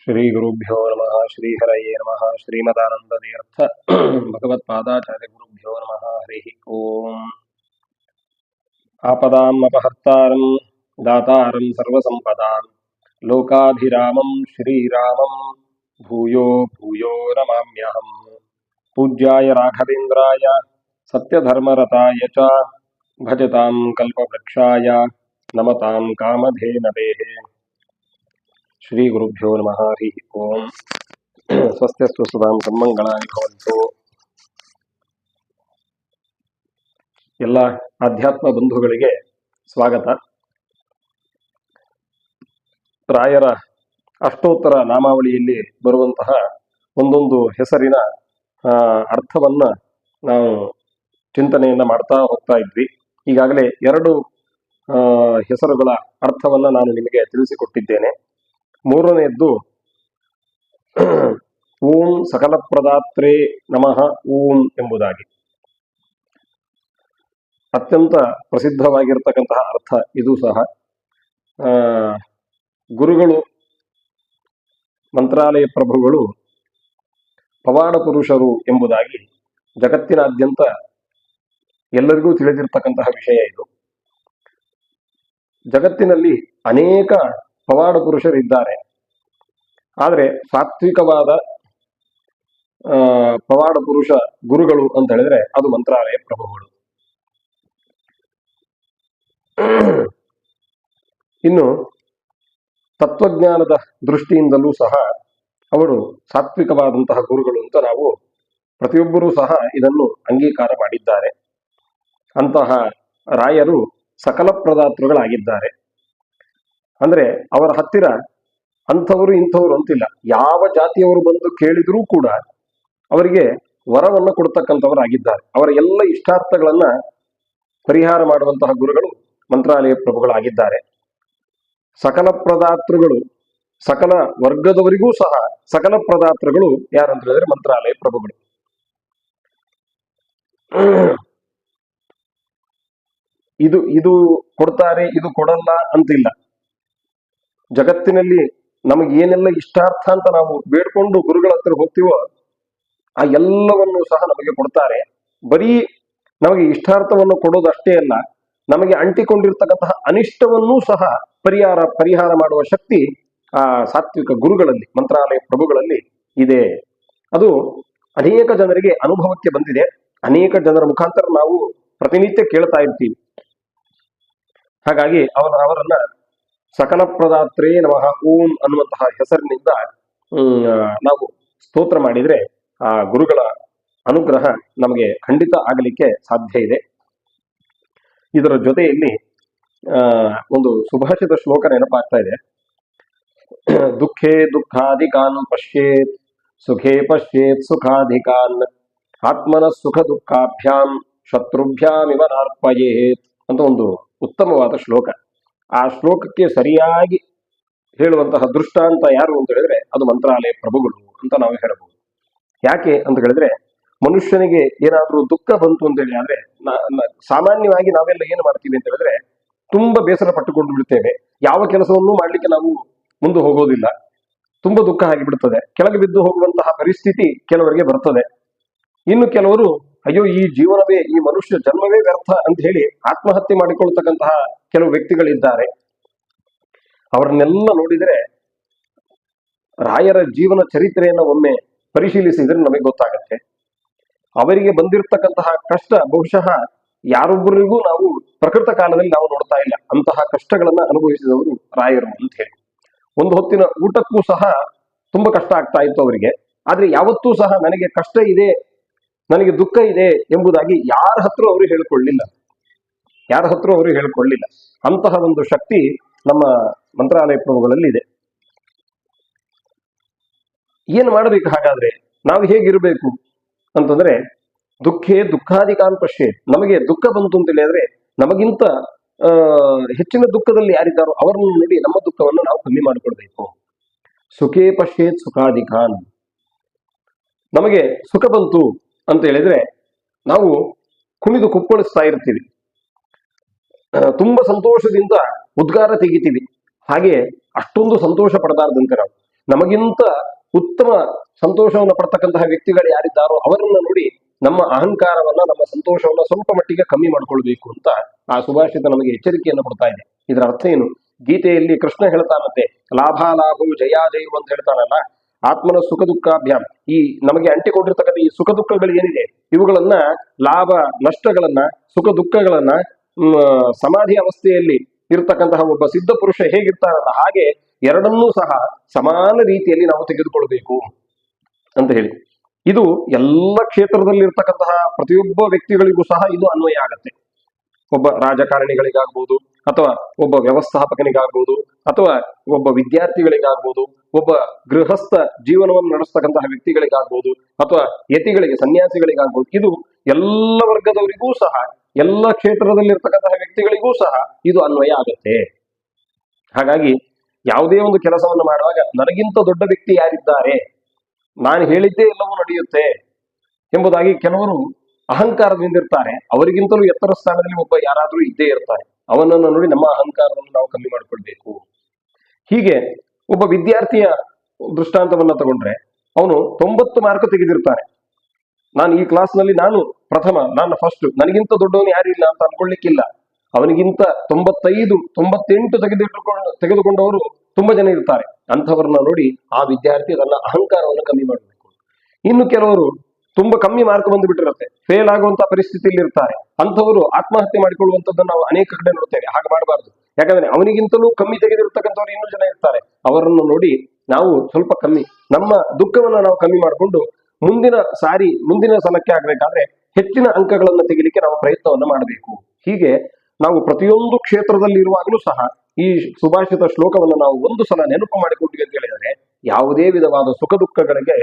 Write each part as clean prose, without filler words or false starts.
ಶ್ರೀ ಗುರುಭ್ಯೋ ನಮಃ ಶ್ರೀ ಹರಯೇ ನಮಃ ಶ್ರೀಮದಾನಂದತೀರ್ಥ ಭಗವತ್ಪಾದಾಚಾರ್ಯ ಗುರುಭ್ಯೋ ನಮಃ ಹರಿ ಓಂ. ಆಪದಾಂ ಅಪಹರ್ತಾರಂ ದಾತಾರಂ ಸರ್ವಸಂಪದಾಂ ಲೋಕಾಭಿರಾಮಂ ಶ್ರೀರಾಮಂ ಭೂಯೋ ಭೂಯೋ ನಮಾಮ್ಯಹಂ. ಪೂಜ್ಯಾಯ ರಾಘವೇಂದ್ರಾಯ ಸತ್ಯಧರ್ಮರತಾಯ ಚ ಭಜತಾಂ ಕಲ್ಪವೃಕ್ಷಾಯ ನಮತಾಂ ಕಾಮಧೇನವೇ. ಶ್ರೀ ಗುರುಭ್ಯೋ ನಮಃ ಹರಿ ಓಂ. ಸ್ವಸ್ತ್ಯಸ್ತು ಸುಧಾಂ ಸನ್ಮಂಗಳಾನಿ ಭವಂತು. ಎಲ್ಲ ಆಧ್ಯಾತ್ಮ ಬಂಧುಗಳಿಗೆ ಸ್ವಾಗತ. ರಾಯರ ಅಷ್ಟೋತ್ತರ ನಾಮಾವಳಿಯಲ್ಲಿ ಬರುವಂತಹ ಒಂದೊಂದು ಹೆಸರಿನ ಅರ್ಥವನ್ನ ನಾವು ಚಿಂತನೆಯನ್ನ ಮಾಡ್ತಾ ಹೋಗ್ತಾ ಇದ್ವಿ. ಈಗಾಗಲೇ 2 ಹೆಸರುಗಳ ಅರ್ಥವನ್ನ ನಾನು ನಿಮಗೆ ತಿಳಿಸಿಕೊಟ್ಟಿದ್ದೇನೆ. ಮೂರನೆಯದ್ದು ಓಂ ಸಕಲ ಪ್ರದಾತ್ರೇ ನಮಃ ಓಂ ಎಂಬುದಾಗಿ. ಅತ್ಯಂತ ಪ್ರಸಿದ್ಧವಾಗಿರ್ತಕ್ಕಂತಹ ಅರ್ಥ ಇದು ಸಹ. ಗುರುಗಳು, ಮಂತ್ರಾಲಯ ಪ್ರಭುಗಳು ಪವಾಡ ಪುರುಷರು ಎಂಬುದಾಗಿ ಜಗತ್ತಿನಾದ್ಯಂತ ಎಲ್ಲರಿಗೂ ತಿಳಿದಿರ್ತಕ್ಕಂತಹ ವಿಷಯ ಇದು. ಜಗತ್ತಿನಲ್ಲಿ ಅನೇಕ ಪವಾಡ ಪುರುಷರಿದ್ದಾರೆ. ಆದರೆ ಸಾತ್ವಿಕವಾದ ಪವಾಡ ಪುರುಷ ಗುರುಗಳು ಅಂತ ಹೇಳಿದ್ರೆ ಅದು ಮಂತ್ರಾಲಯ ಪ್ರಭುಗಳು. ಇನ್ನು ತತ್ವಜ್ಞಾನದ ದೃಷ್ಟಿಯಿಂದಲೂ ಸಹ ಅವರು ಸಾತ್ವಿಕವಾದಂತಹ ಗುರುಗಳು ಅಂತ ನಾವು ಪ್ರತಿಯೊಬ್ಬರೂ ಸಹ ಇದನ್ನು ಅಂಗೀಕಾರ ಮಾಡಿದ್ದಾರೆ. ಅಂತಹ ರಾಯರು ಸಕಲ ಪ್ರದಾತೃಗಳಾಗಿದ್ದಾರೆ. ಅಂದ್ರೆ ಅವರ ಹತ್ತಿರ ಅಂಥವರು ಇಂಥವ್ರು ಅಂತಿಲ್ಲ. ಯಾವ ಜಾತಿಯವರು ಬಂದು ಕೇಳಿದರೂ ಕೂಡ ಅವರಿಗೆ ವರವನ್ನು ಕೊಡ್ತಕ್ಕಂಥವರಾಗಿದ್ದಾರೆ. ಅವರ ಎಲ್ಲ ಇಷ್ಟಾರ್ಥಗಳನ್ನ ಪರಿಹಾರ ಮಾಡುವಂತಹ ಗುರುಗಳು ಮಂತ್ರಾಲಯ ಪ್ರಭುಗಳಾಗಿದ್ದಾರೆ. ಸಕಲ ಪ್ರದಾತೃಗಳು, ಸಕಲ ವರ್ಗದವರಿಗೂ ಸಹ ಸಕಲ ಪ್ರದಾತೃಗಳು ಯಾರಂತ ಹೇಳಿದ್ರೆ ಮಂತ್ರಾಲಯ ಪ್ರಭುಗಳು. ಇದು ಕೊಡ್ತಾರೆ, ಇದು ಕೊಡಲ್ಲ ಅಂತಿಲ್ಲ. ಜಗತ್ತಿನಲ್ಲಿ ನಮಗೆ ಏನೆಲ್ಲ ಇಷ್ಟಾರ್ಥ ಅಂತ ನಾವು ಬೇಡ್ಕೊಂಡು ಗುರುಗಳ ಹತ್ರ ಹೋಗ್ತೀವೋ ಆ ಎಲ್ಲವನ್ನು ಸಹ ನಮಗೆ ಕೊಡ್ತಾರೆ. ಬರೀ ನಮಗೆ ಇಷ್ಟಾರ್ಥವನ್ನು ಕೊಡೋದಷ್ಟೇ ಅಲ್ಲ, ನಮಗೆ ಅಂಟಿಕೊಂಡಿರ್ತಕ್ಕಂತಹ ಅನಿಷ್ಟವನ್ನೂ ಸಹ ಪರಿಹಾರ ಮಾಡುವ ಶಕ್ತಿ ಆ ಸಾತ್ವಿಕ ಗುರುಗಳಲ್ಲಿ, ಮಂತ್ರಾಲಯ ಪ್ರಭುಗಳಲ್ಲಿ ಇದೆ. ಅದು ಅನೇಕ ಜನರಿಗೆ ಅನುಭವಕ್ಕೆ ಬಂದಿದೆ. ಅನೇಕ ಜನರ ಮುಖಾಂತರ ನಾವು ಪ್ರತಿನಿತ್ಯ ಕೇಳ್ತಾ ಇರ್ತೀವಿ. ಹಾಗಾಗಿ ಅವರನ್ನ ಸಕಲ ಪ್ರದಾತ್ರೇ ನಮಃ ಓಂ ಅನ್ನುವಂತಹ ಹೆಸರಿನಿಂದ ನಾವು ಸ್ತೋತ್ರ ಮಾಡಿದ್ರೆ ಆ ಗುರುಗಳ ಅನುಗ್ರಹ ನಮಗೆ ಖಂಡಿತ ಆಗಲಿಕ್ಕೆ ಸಾಧ್ಯ ಇದೆ. ಇದರ ಜೊತೆಯಲ್ಲಿ ಒಂದು ಸುಭಾಷಿತ ಶ್ಲೋಕ ನೆನಪಾಗ್ತಾ ಇದೆ. ದುಃಖೇ ದುಃಖಾಧಿಕಾನ್ ಪಶ್ಯೇತ್, ಸುಖೇ ಪಶ್ಯೇತ್ ಸುಖಾಧಿಕಾನ್, ಆತ್ಮನ ಸುಖ ದುಃಖಾಭ್ಯಾಂ ಶತ್ರುಭ್ಯಾಮಿವ ನಾರ್ಪಯೇತ್ ಅಂತ ಒಂದು ಉತ್ತಮವಾದ ಶ್ಲೋಕ. ಆ ಶ್ಲೋಕಕ್ಕೆ ಸರಿಯಾಗಿ ಹೇಳುವಂತಹ ದೃಷ್ಟಾಂತ ಯಾರು ಅಂತ ಹೇಳಿದ್ರೆ ಅದು ಮಂತ್ರಾಲಯ ಪ್ರಭುಗಳು ಅಂತ ನಾವು ಹೇಳಬಹುದು. ಯಾಕೆ ಅಂತ ಹೇಳಿದ್ರೆ, ಮನುಷ್ಯನಿಗೆ ಏನಾದ್ರೂ ದುಃಖ ಬಂತು ಅಂತ ಹೇಳಿ ಆದ್ರೆ ಸಾಮಾನ್ಯವಾಗಿ ನಾವೆಲ್ಲ ಏನು ಮಾಡ್ತೀವಿ ಅಂತ ಹೇಳಿದ್ರೆ ತುಂಬಾ ಬೇಸರ ಪಟ್ಟುಕೊಂಡು ಬಿಡ್ತೇವೆ. ಯಾವ ಕೆಲಸವನ್ನೂ ಮಾಡ್ಲಿಕ್ಕೆ ನಾವು ಮುಂದೆ ಹೋಗೋದಿಲ್ಲ. ತುಂಬಾ ದುಃಖ ಆಗಿಬಿಡ್ತದೆ. ಕೆಳಗೆ ಬಿದ್ದು ಹೋಗುವಂತಹ ಪರಿಸ್ಥಿತಿ ಕೆಲವರಿಗೆ ಬರ್ತದೆ. ಇನ್ನು ಕೆಲವರು ಅಯ್ಯೋ ಈ ಜೀವನವೇ, ಈ ಮನುಷ್ಯ ಜನ್ಮವೇ ವ್ಯರ್ಥ ಅಂತ ಹೇಳಿ ಆತ್ಮಹತ್ಯೆ ಮಾಡಿಕೊಳ್ತಕ್ಕಂತಹ ಕೆಲವು ವ್ಯಕ್ತಿಗಳಿದ್ದಾರೆ. ಅವರನ್ನೆಲ್ಲ ನೋಡಿದರೆ ರಾಯರ ಜೀವನ ಚರಿತ್ರೆಯನ್ನು ಒಮ್ಮೆ ಪರಿಶೀಲಿಸಿದ್ರೆ ನಮಗೆ ಗೊತ್ತಾಗತ್ತೆ. ಅವರಿಗೆ ಬಂದಿರತಕ್ಕಂತಹ ಕಷ್ಟ ಬಹುಶಃ ಯಾರೊಬ್ಬರಿಗೂ ನಾವು ಪ್ರಕೃತ ಕಾಲದಲ್ಲಿ ನಾವು ನೋಡ್ತಾ ಇಲ್ಲ. ಅಂತಹ ಕಷ್ಟಗಳನ್ನ ಅನುಭವಿಸಿದವರು ರಾಯರು ಅಂತ ಹೇಳಿ. ಒಂದು ಹೊತ್ತಿನ ಊಟಕ್ಕೂ ಸಹ ತುಂಬಾ ಕಷ್ಟ ಆಗ್ತಾ ಇತ್ತು ಅವರಿಗೆ. ಆದ್ರೆ ಯಾವತ್ತೂ ಸಹ ನನಗೆ ಕಷ್ಟ ಇದೆ, ನನಗೆ ದುಃಖ ಇದೆ ಎಂಬುದಾಗಿ ಯಾರ ಹತ್ರ ಅವರು ಹೇಳ್ಕೊಳ್ಳಿಲ್ಲ. ಅಂತಹ ಒಂದು ಶಕ್ತಿ ನಮ್ಮ ಮಂತ್ರಾಲಯ ಪ್ರಭುಗಳಲ್ಲಿ ಇದೆ. ಏನು ಮಾಡಬೇಕು ಹಾಗಾದ್ರೆ? ನಾವು ಹೇಗಿರಬೇಕು ಅಂತಂದ್ರೆ, ದುಃಖೇ ದುಃಖಾಧಿಕಾನ್ ಪಶ್ಯೇತ್. ನಮಗೆ ದುಃಖ ಬಂತು ಅಂತ ಹೇಳಿದ್ರೆ ನಮಗಿಂತ ಹೆಚ್ಚಿನ ದುಃಖದಲ್ಲಿ ಯಾರಿದ್ದಾರೋ ಅವರನ್ನು ನೋಡಿ ನಮ್ಮ ದುಃಖವನ್ನು ನಾವು ಕಮ್ಮಿ ಮಾಡಿಕೊಳ್ಬೇಕು. ಸುಖೇ ಪಶ್ಯೇತ್ ಸುಖಾಧಿಕಾನ್. ನಮಗೆ ಸುಖ ಬಂತು ಅಂತ ಹೇಳಿದ್ರೆ ನಾವು ಕುಣಿದು ಕುಪ್ಪಳಿಸ್ತಾ ಇರ್ತೀವಿ, ತುಂಬಾ ಸಂತೋಷದಿಂದ ಉದ್ಗಾರ ತೆಗಿತೀವಿ. ಹಾಗೆ ಅಷ್ಟೊಂದು ಸಂತೋಷ ಪಡಬಾರ್ದಂತೆ ನಾವು. ನಮಗಿಂತ ಉತ್ತಮ ಸಂತೋಷವನ್ನು ಪಡ್ತಕ್ಕಂತಹ ವ್ಯಕ್ತಿಗಳು ಯಾರಿದ್ದಾರೋ ಅವರನ್ನ ನೋಡಿ ನಮ್ಮ ಅಹಂಕಾರವನ್ನ, ನಮ್ಮ ಸಂತೋಷವನ್ನ ಸ್ವಲ್ಪ ಮಟ್ಟಿಗೆ ಕಮ್ಮಿ ಮಾಡ್ಕೊಳ್ಬೇಕು ಅಂತ ಆ ಸುಭಾಷಿತ ನಮಗೆ ಎಚ್ಚರಿಕೆಯನ್ನು ಕೊಡ್ತಾ ಇದೆ. ಇದರ ಅರ್ಥ ಏನು? ಗೀತೆಯಲ್ಲಿ ಕೃಷ್ಣ ಹೇಳ್ತಾನಂತೆ, ಲಾಭಾಲಾಭವು ಜಯಾಜಯವು ಅಂತ ಹೇಳ್ತಾನಲ್ಲ, ಆತ್ಮನ ಸುಖ ದುಃಖಾಭ್ಯಾಮ್. ಈ ನಮಗೆ ಅಂಟಿಕೊಂಡಿರ್ತಕ್ಕಂಥ ಈ ಸುಖ ದುಃಖಗಳು ಏನಿದೆ, ಇವುಗಳನ್ನ, ಲಾಭ ನಷ್ಟಗಳನ್ನ, ಸುಖ ದುಃಖಗಳನ್ನ ಸಮಾಧಿ ಅವಸ್ಥೆಯಲ್ಲಿ ಇರ್ತಕ್ಕಂತಹ ಒಬ್ಬ ಸಿದ್ಧ ಪುರುಷ ಹೇಗಿರ್ತಾರಲ್ಲ ಹಾಗೆ ಎರಡನ್ನೂ ಸಹ ಸಮಾನ ರೀತಿಯಲ್ಲಿ ನಾವು ತೆಗೆದುಕೊಳ್ಬೇಕು ಅಂತ ಹೇಳಿ. ಇದು ಎಲ್ಲ ಕ್ಷೇತ್ರದಲ್ಲಿ ಇರ್ತಕ್ಕಂತಹ ಪ್ರತಿಯೊಬ್ಬ ವ್ಯಕ್ತಿಗಳಿಗೂ ಸಹ ಇದು ಅನ್ವಯ ಆಗತ್ತೆ. ಒಬ್ಬ ರಾಜಕಾರಣಿಗಳಿಗಾಗ್ಬೋದು, ಅಥವಾ ಒಬ್ಬ ವ್ಯವಸ್ಥಾಪಕನಿಗಾಗ್ಬೋದು, ಅಥವಾ ಒಬ್ಬ ವಿದ್ಯಾರ್ಥಿಗಳಿಗಾಗ್ಬೋದು, ಒಬ್ಬ ಗೃಹಸ್ಥ ಜೀವನವನ್ನು ನಡೆಸ್ತಕ್ಕಂತಹ ವ್ಯಕ್ತಿಗಳಿಗಾಗ್ಬೋದು, ಅಥವಾ ಯತಿಗಳಿಗೆ, ಸನ್ಯಾಸಿಗಳಿಗಾಗ್ಬೋದು. ಇದು ಎಲ್ಲ ವರ್ಗದವರಿಗೂ ಸಹ, ಎಲ್ಲ ಕ್ಷೇತ್ರದಲ್ಲಿ ಇರ್ತಕ್ಕಂತಹ ವ್ಯಕ್ತಿಗಳಿಗೂ ಸಹ ಇದು ಅನ್ವಯ ಆಗತ್ತೆ. ಹಾಗಾಗಿ ಯಾವುದೇ ಒಂದು ಕೆಲಸವನ್ನು ಮಾಡುವಾಗ ನನಗಿಂತ ದೊಡ್ಡ ವ್ಯಕ್ತಿ ಯಾರಿದ್ದಾರೆ, ನಾನು ಹೇಳಿದ್ದೇ ಎಲ್ಲವೂ ನಡೆಯುತ್ತೆ ಎಂಬುದಾಗಿ ಕೆಲವರು ಅಹಂಕಾರದಿಂದ ಇರ್ತಾರೆ. ಅವರಿಗಿಂತಲೂ ಎತ್ತರ ಸ್ಥಾನದಲ್ಲಿ ಒಬ್ಬ ಯಾರಾದ್ರೂ ಇದ್ದೇ ಇರ್ತಾರೆ. ಅವನನ್ನು ನೋಡಿ ನಮ್ಮ ಅಹಂಕಾರವನ್ನು ನಾವು ಕಮ್ಮಿ ಮಾಡ್ಕೊಳ್ಬೇಕು. ಹೀಗೆ ಒಬ್ಬ ವಿದ್ಯಾರ್ಥಿಯ ದೃಷ್ಟಾಂತವನ್ನ ತಗೊಂಡ್ರೆ, ಅವನು 90 ಮಾರ್ಕ್ ತೆಗೆದಿರ್ತಾನೆ. ನಾನು ಈ ಕ್ಲಾಸ್ನಲ್ಲಿ ನಾನು ಪ್ರಥಮ, ನಾನು ಫಸ್ಟ್, ನನಗಿಂತ ದೊಡ್ಡವನು ಯಾರಿಲ್ಲ ಅಂತ ಅನ್ಕೊಳ್ಳಿಕ್ಕಿಲ್ಲ. ಅವನಿಗಿಂತ 95, 98 ತೆಗೆದುಕೊಂಡವರು ತುಂಬಾ ಜನ ಇರ್ತಾರೆ. ಅಂಥವ್ರನ್ನ ನೋಡಿ ಆ ವಿದ್ಯಾರ್ಥಿ ತನ್ನ ಅಹಂಕಾರವನ್ನು ಕಮ್ಮಿ ಮಾಡಬೇಕು. ಇನ್ನು ಕೆಲವರು ತುಂಬಾ ಕಮ್ಮಿ ಮಾರ್ಕ್ ಬಂದು ಬಿಟ್ಟಿರುತ್ತೆ, ಫೇಲ್ ಆಗುವಂತ ಪರಿಸ್ಥಿತಿಯಲ್ಲಿ ಇರ್ತಾರೆ. ಅಂಥವರು ಆತ್ಮಹತ್ಯೆ ಮಾಡಿಕೊಳ್ಳುವಂಥದ್ದನ್ನು ನಾವು ಅನೇಕ ಕಡೆ ನೋಡ್ತೇವೆ. ಹಾಗೆ ಮಾಡಬಾರ್ದು. ಯಾಕಂದ್ರೆ ಅವನಿಗಿಂತಲೂ ಕಮ್ಮಿ ತೆಗೆದಿರ್ತಕ್ಕಂಥವ್ರು ಇನ್ನೂ ಜನ ಇರ್ತಾರೆ. ಅವರನ್ನು ನೋಡಿ ನಾವು ಸ್ವಲ್ಪ ಕಮ್ಮಿ, ನಮ್ಮ ದುಃಖವನ್ನು ನಾವು ಕಮ್ಮಿ ಮಾಡಿಕೊಂಡು ಮುಂದಿನ ಸಲಕ್ಕೆ ಆಗ್ಬೇಕಾದ್ರೆ ಹೆಚ್ಚಿನ ಅಂಕಗಳನ್ನು ತೆಗಿಲಿಕ್ಕೆ ನಾವು ಪ್ರಯತ್ನವನ್ನ ಮಾಡಬೇಕು. ಹೀಗೆ ನಾವು ಪ್ರತಿಯೊಂದು ಕ್ಷೇತ್ರದಲ್ಲಿ ಇರುವಾಗಲೂ ಸಹ ಈ ಸುಭಾಷಿತ ಶ್ಲೋಕವನ್ನು ನಾವು ಒಂದು ಸಲ ನೆನಪು ಮಾಡಿಕೊಟ್ಟಿವಿ ಅಂತ ಹೇಳಿದರೆ, ಯಾವುದೇ ವಿಧವಾದ ಸುಖ ದುಃಖಗಳಿಗೆ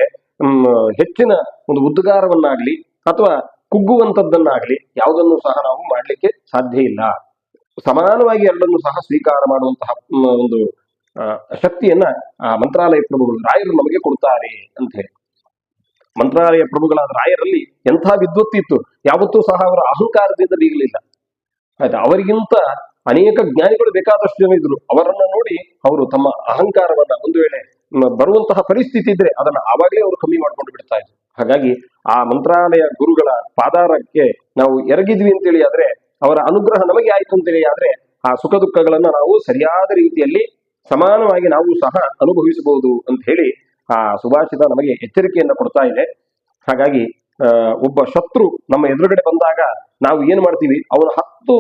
ಹೆಚ್ಚಿನ ಒಂದು ಉದ್ಗಾರವನ್ನಾಗ್ಲಿ ಅಥವಾ ಕುಗ್ಗುವಂತದ್ದನ್ನಾಗ್ಲಿ ಯಾವುದನ್ನು ಸಹ ನಾವು ಮಾಡ್ಲಿಕ್ಕೆ ಸಾಧ್ಯ ಇಲ್ಲ. ಸಮಾನವಾಗಿ ಎರಡನ್ನು ಸಹ ಸ್ವೀಕಾರ ಮಾಡುವಂತಹ ಒಂದು ಶಕ್ತಿಯನ್ನ ಮಂತ್ರಾಲಯ ಪ್ರಭುಗಳು, ರಾಯರು ನಮಗೆ ಕೊಡ್ತಾರೆ ಅಂತ ಹೇಳಿ. ಮಂತ್ರಾಲಯ ಪ್ರಭುಗಳಾದ ರಾಯರಲ್ಲಿ ಎಂಥ ವಿದ್ವತ್ತಿತ್ತು. ಯಾವತ್ತೂ ಸಹ ಅವರ ಅಹಂಕಾರದಿಂದ ಬೀಗಲಿಲ್ಲ. ಆಯ್ತಾ, ಅವರಿಗಿಂತ ಅನೇಕ ಜ್ಞಾನಿಗಳು ಬೇಕಾದಷ್ಟು ಜನ ಇದ್ರು. ಅವರನ್ನ ನೋಡಿ ಅವರು ತಮ್ಮ ಅಹಂಕಾರವನ್ನ, ಒಂದು ವೇಳೆ ಬರುವಂತಹ ಪರಿಸ್ಥಿತಿ ಇದ್ರೆ ಅದನ್ನ ಆವಾಗಲೇ ಅವರು ಕಮ್ಮಿ ಮಾಡ್ಕೊಂಡು ಬಿಡ್ತಾ ಇದ್ರು. ಹಾಗಾಗಿ ಆ ಮಂತ್ರಾಲಯ ಗುರುಗಳ ಪಾದಾರಕ್ಕೆ ನಾವು ಎರಗಿದ್ವಿ ಅಂತೇಳಿ ಆದ್ರೆ, ಅವರ ಅನುಗ್ರಹ ನಮಗೆ ಆಯ್ತು ಅಂತೇಳಿ ಆದ್ರೆ, ಆ ಸುಖ ದುಃಖಗಳನ್ನ ನಾವು ಸರಿಯಾದ ರೀತಿಯಲ್ಲಿ ಸಮಾನವಾಗಿ ನಾವು ಸಹ ಅನುಭವಿಸಬಹುದು ಅಂತ ಹೇಳಿ ಆ ಸುಭಾಷಿತ ನಮಗೆ ಎಚ್ಚರಿಕೆಯನ್ನ ಕೊಡ್ತಾ ಇದೆ. ಹಾಗಾಗಿ ಒಬ್ಬ ಶತ್ರು ನಮ್ಮ ಎದುರುಗಡೆ ಬಂದಾಗ ನಾವು ಏನ್ ಮಾಡ್ತೀವಿ, ಅವನು 10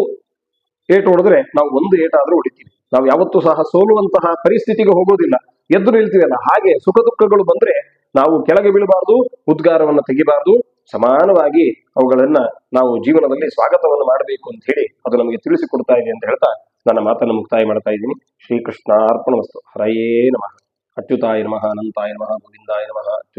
ಏಟು ಹೊಡೆದ್ರೆ ನಾವು 1 ಏಟಾದ್ರೂ ಹೊಡಿತೀವಿ. ನಾವು ಯಾವತ್ತೂ ಸಹ ಸೋಲುವಂತಹ ಪರಿಸ್ಥಿತಿಗೆ ಹೋಗೋದಿಲ್ಲ, ಎದ್ದು ನಿಲ್ತೀವಲ್ಲ. ಹಾಗೆ ಸುಖ ದುಃಖಗಳು ಬಂದ್ರೆ ನಾವು ಕೆಳಗೆ ಬೀಳಬಾರ್ದು, ಉದ್ಗಾರವನ್ನು ತೆಗಿಬಾರ್ದು, ಸಮಾನವಾಗಿ ಅವುಗಳನ್ನ ನಾವು ಜೀವನದಲ್ಲಿ ಸ್ವಾಗತವನ್ನು ಮಾಡಬೇಕು ಅಂತ ಹೇಳಿ ಅದು ನಮಗೆ ತಿಳಿಸಿಕೊಡ್ತಾ ಇದೆ ಅಂತ ಹೇಳ್ತಾ ನನ್ನ ಮಾತನ್ನು ಮುಕ್ತಾಯ ಮಾಡ್ತಾ ಇದ್ದೀನಿ. ಶ್ರೀಕೃಷ್ಣ ಅರ್ಪಣಮಸ್ತು. ಹರಯೇ ನಮಃ. ಅಚ್ಯುತಾಯ ನಮಃ, ಅನಂತಾಯ ನಮಃ, ಗೋವಿಂದಾಯ ನಮಃ.